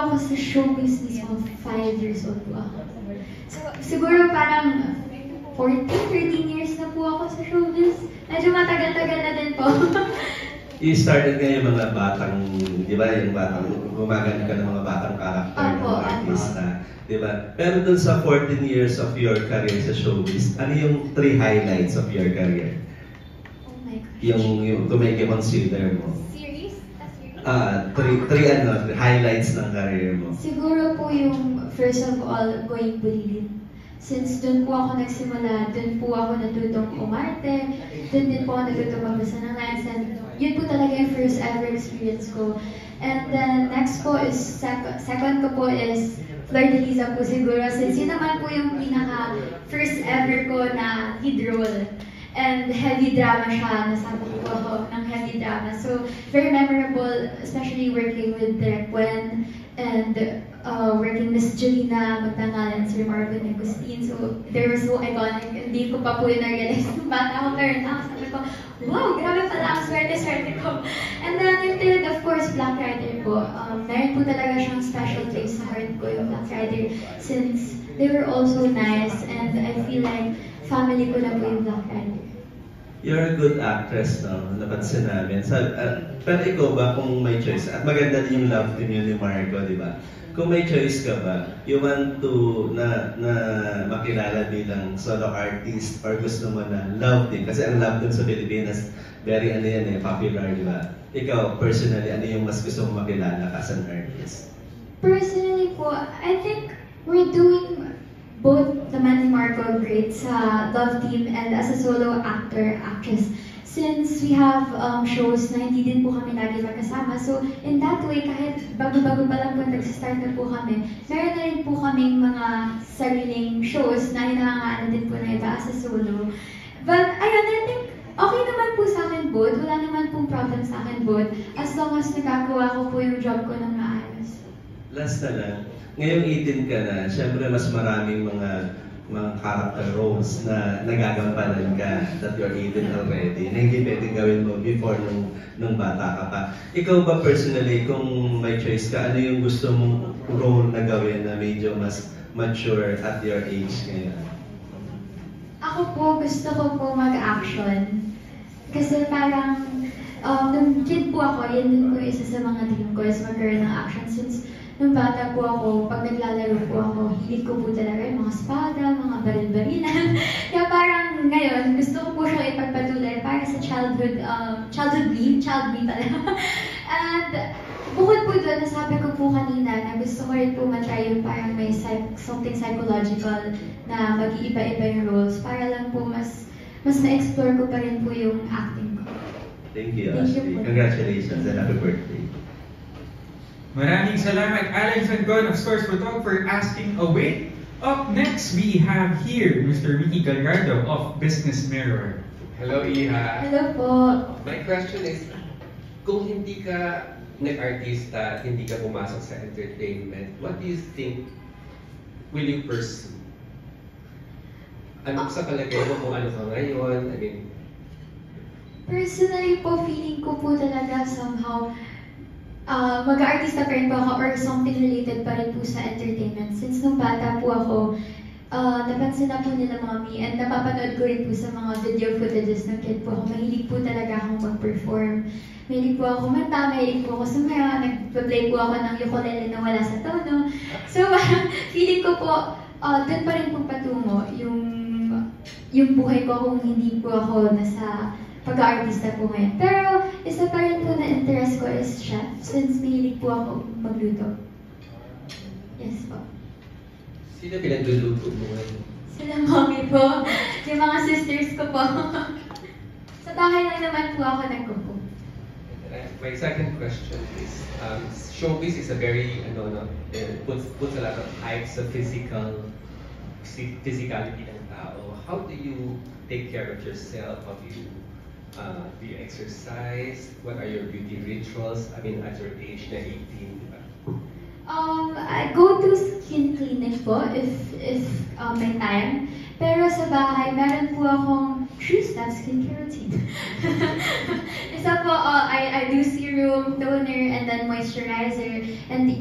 ako sa showbiz mismo, 5 years old po ako. So, siguro parang 13 years na po ako sa showbiz. Medyo matagal-tagal na din po. You started nga yung mga batang, di ba, yung batang, gumaganap ka ng mga batang karakter ng mga artista, di ba? Pero dun sa 14 years of your career sa showbiz, ano yung 3 highlights of your career? Oh my gosh. Yung kung may consider mo. Series? Three highlights ng career mo. Siguro po yung first of all, going Bulilin. Since doon po ako nagsimula, doon po ako natutong umarte, doon din po ako natutong magbasa ng lines, and yun po talaga yung first ever experience ko. And then next po is, second ko po is Flor de Liza po siguro, since yun naman po yung pinaka first ever ko na lead role. And heavy drama siya, nasabi po ako ng heavy drama. So, very memorable, especially working with Direk Gwen and working Miss Julina Magdangal and Sir Marvin Agustin. So, they were so iconic. Hindi ko pa po yun na-realize nung bata ako, pero sabi ko, wow, grabe pala ang swerte-swerte ko. And then, yung third, of course, Black Rider po. Meron po talaga siyang special place sa heart ko, yung Black Rider, since they were also nice, and I feel like family ko na po yung Black Rider. You're a good actress, no? Napansin namin. Pero ikaw ba, kung may choice, at maganda din yung love team yun ni Marco, di ba? Kung may choice ka ba, you want to na makilala bilang solo artist or gusto mo na love team? Kasi ang love team sa Pilipinas, very popular, di ba? Ikaw, personally, ano yung mas gusto mo makilala as an artist? Personally po, I think we're doing both naman ni Marco great sa love team and as a solo actor, actress. Since we have shows na hindi din po kami lagi magkasama. So, in that way, kahit bago-bago pa lang po nagsistart na po kami, meron na rin po kaming mga sariling shows na hinahangaan din po na iba as a solo. But, ayun, I think okay naman po sa akin both. Wala naman pong problem sa akin both. As long as nagagawa ko po yung job ko ng maayos. Last na lang. Ngayong 18 ka na, syempre mas maraming mga character roles na nagagampanan ka that you're 18 already, na hindi pwedeng gawin mo before nung bata ka pa. Ikaw ba personally, kung may choice ka, ano yung gusto mong role na gawin na medyo mas mature at your age ngayon? Ako po, gusto ko po mag-action. Kasi parang, nung kid po ako, yan din po isa sa mga dream ko is magkaroon ng action. Since nung bata po ako, pag naglalaro po ako, hilig ko po talaga yung mga espada, mga baril-barilan. Kaya parang ngayon, gusto ko po siyang ipagpatuloy para sa childhood me talaga. And bukod po doon, nasabi ko po kanina na gusto ko rin po matry yung parang may something psychological na mag-iiba-iba yung roles para lang po mas na-explore ko pa rin po yung acting ko. Thank you, Ashley. Congratulations and happy birthday. Maraming salamat, Alex and Gon, of course, for asking away. Up next, we have here Mr. Ricky Gallardo of Business Mirror. Hello, Iha. Hello po. My question is, kung hindi ka nag-artista, hindi ka pumasok sa entertainment, what do you think will you pursue? Ano sa palagay mo kung ano ka ngayon? I mean, personally po, feeling ko po talaga somehow mag-artista pa rin po ako or something related pa rin po sa entertainment. Since nung bata po ako, napansin na po nila mommy and napapanood ko rin po sa mga video footages ng kid po ako. Mahilig po talaga akong mag-perform. Mahilig po ako kumanta, mahilig po ako sumaya, nag-play po ako ng ukulele na wala sa tono. So, feeling ko po, doon pa rin po patungo yung buhay ko kung hindi po ako nasa pag-aartista po ngayon. Pero, isa pa rin po na interest ko is chef, since mahilig po ako magluto. Yes po. sino pinagluluto mo ngayon? Sila mommy po, yung mga sisters ko po. Sa bahay lang naman po ako nagkuko. My second question is, showbiz is a very, puts a lot of hype sa physicality ng tao. How do you take care of yourself? How do you exercise? What are your beauty rituals? I mean, at your age na 18, di ba? I go to skin clinic po if may time. Pero sa bahay, meron po akong three-step skincare routine. Isa po, I do serum, toner, and then moisturizer. And